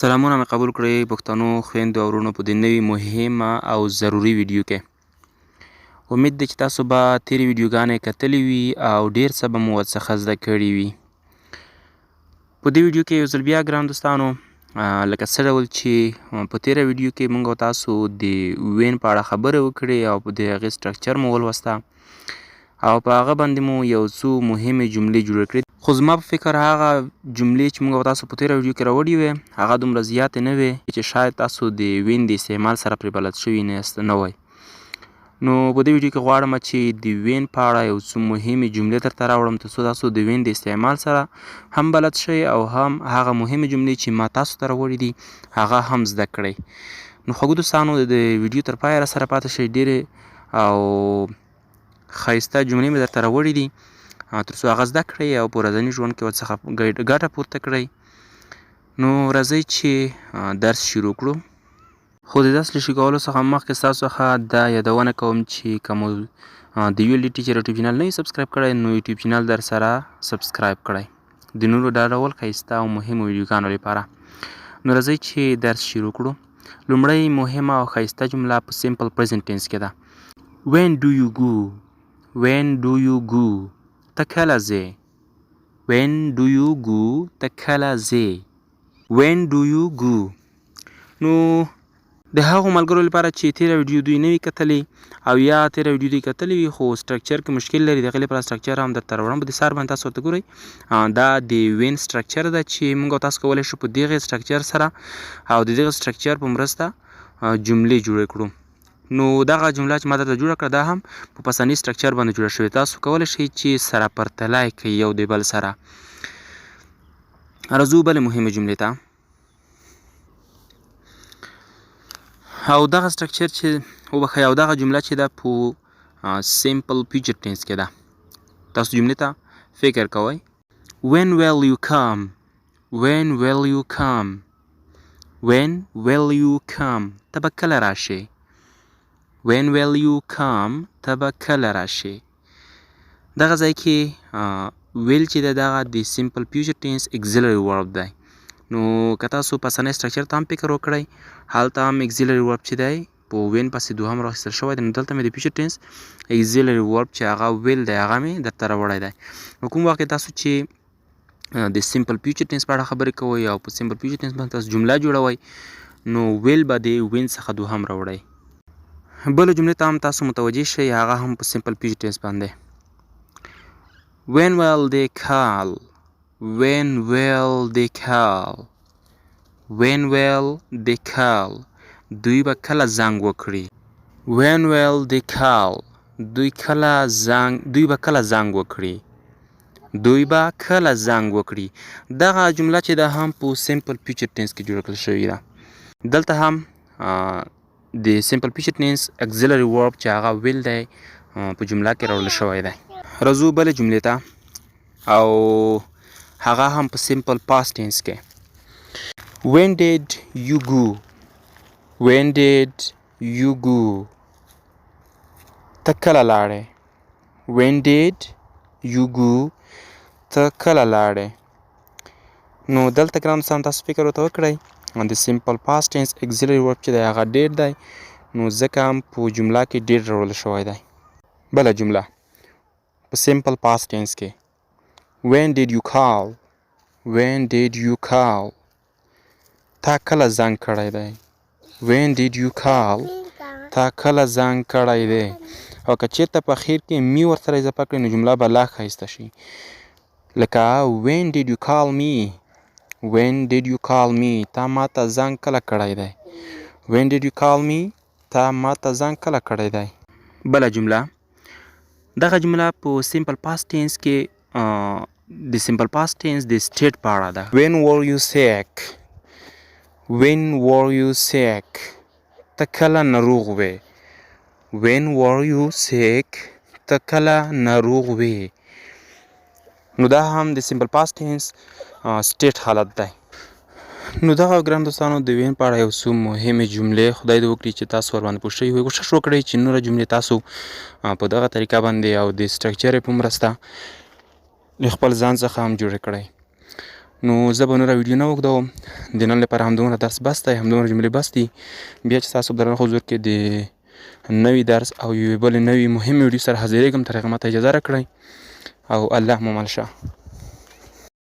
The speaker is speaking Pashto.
سلامونه مې قبول کړئ پښتنو خویندو او وروڼو په دې نوي مهمه او ضروري ویډیو کې. امید دی چې تاسو به تیرې ویډیوګانې کتلې وي او ډېر څه به مو ورڅخه زده کړي وي. په دې ویډیو کې یو ځل بیا ګران دوستانو لکه څه ډول چې په تیره ویډیو کې موږ او تاسو د وین په اړه خبرې وکړې او د هغې سټرکچر مو ولوسته او په هغه باندې مو یو څو مهمې جملې جوړې کړې. خو زما په فکر هغه جملې چې موږ او تاسو په تیره ویډیو کې راوړې وې هغه دومره زیاتې نه وې چې شاید تاسو د وین د استعمال سره پرې بلد شوي نه وئ. نو په دې ویډیو کې غواړم چې د وین په اړه یو څو مهمې جملې درته راوړم تر څو تاسو د وین د استعمال سره هم بلد شئ او هم هغه مهمې جملې چې ما تاسو ته راوړې دي هغه هم زده کړئ. نو خوږو دوستانو د ویډیو تر پایه راسره پاتې شئ. ډېرې او ښایسته جملې مې درته راوړې دي تر څو هغه زده کړئ او په ورځني ژوند کې ورڅخه ګټه پورته کړئ. نو راځئ چې درس شروع کړو. خو د درس له شروع کولو څخه مخکې ستاسو څخه دا یادونه کوم چې که مو د ULD ټیچر یوټیوب چینل نه وي سبسکرایب کړی نو یوټیوب چینل در سره سبسکرایب کړئ د نورو دا ډول ښایسته او مهمو ویډیوګانو لپاره. نو راځئ چې درس شروع کړو. لومړی مهمه او ښایسته جمله په سمپل پریزنټ ټینس کې ده. When do you go? When do you go? ته کله ځې؟ When do you go? ته کله ځې؟ When do you go? نو د هغو ملګرو لپاره چې تیره ویډیو دوی نه وي کتلې او یا تیره ویډیو دوی کتلې وي خو سټرکچر کې مشکل لري د هغې لپاره سټرکچر هم درته راوړم. په دې سر باندې تاسو ورته ګورئ دا د وین سټرکچر ده چې موږ او تاسو کولی شو په دغې سټرکچر سره او د دغې سټرکچر په مرسته جملې جوړې کړو. نو دغه جمله چې ما درته جوړه کړه دا هم په پسني سټرکچر باندې جوړه شوې. تاسو کولی شئ چې سره پرتلای کړئ یو د بل سره. راځو بلې مهمې جملې ته. او دغه سټرکچر چې وبخئ او دغه جمله چې ده په سمپل فیوچر ټینس کې ده. تاسو جملې ته فکر کوئ. When will you come? When will you come? When will you come? ته به کله راشې؟ When will you come? ته به کله راشې؟ دغه ځای کې ویل چې ده دغه د سمپل فیوچر ټینس اګزیلري ورب دی. نو که تاسو پسنی سټرکچر ته هم فکر وکړئ هلته هم اګزیلري ورب چې دی په وین پسې دوهم راخیستل شوی دی. نو دلته مې د فیوچر ټینس اګزیلري ورب چې هغه ویل دی هغه مې درته راوړی دی. نو کوم وخت تاسو چې د سمپل فیوچر ټینس په اړه خبرې کوئ او په سمپل فیوچر ټینس باندې تاسو جمله جوړوئ نو ویل به د وین څخه دوهم راوړئ. بله جملې ته هم تاسو متوجه شئ هغه هم په سمپل فیوچر ټینس باندې. When will they call? When will they call? When will they call? دوی به کله زنګ وکړي. When will they call? دوی به کله زنګ وکړي. دوی به کله زنګ وکړي. دغه جمله چې ده هم په سمپل فیوچر ټینس کې جوړه کړل شوې ده. دلته هم د سمپل فیوچر ټینس اګزیلري ورب چې هغه ویل دی په جمله کې راوړل شوی دی. راځو بلې جملې ته او هغه هم په سمپل پاست ټینس کې. When did you go? When did you go? ته کله لاړې؟ When did you go? ته کله لاړې؟ نو دلته ګران دوستان تاسو فکر ورته وکړئ د سمپل پاست ټینس اګزیلري ورب چې دی هغه ډېر دی نو ځکه هم په جمله کې ډېر راوړل شوی دی. بله جمله په سمپل پاست ټینس کې. When did you call? When did you call? تا کله زنګ کړی دی. When did you call? تا کله زنګ کړی دی. او که چېرته په اخر کې می ورسره اضافه کړئ نو جمله به لا ښایسته شي. لکه When did you call me? When did you call me? تا ما ته زنګ کله کړی دی. When did you call me? تا ما ته زنګ کله کړی دی. بله جمله دغه جمله په سمپل پاست ټینس کې د سمپل پاست ټینس د سټیټ په اړه ده. When were you sick? When were you sick? ته کله ناروغ وې. When were you sick? ته کله ناروغ وې. نو دا هم د سمپل پاست ټینس سټیټ حالت دی. نو دغه ګران دوستانو د وین په اړه یو څو مهمې جملې خدای دې وکړي چې تاسو ورباندې پوه شوي وئ. کوشش وکړئ چې نوره جملې تاسو په دغه طریقه باندې او د سټرکچر په مرسته له خپل ځان څخه هم جوړې کړئ. نو زه به نوره ویډیو نه اوږدوم. د نن لپاره همدومره درس بس دی، همدومره جملې بس دي. بیا چې ستاسو په درنه حضور کې د نوي درس او یوې بلې نوي مهمې ویډیو سره حاضرېږم، تر هغه ماته اجازه راکړئ او الله مو مل شه.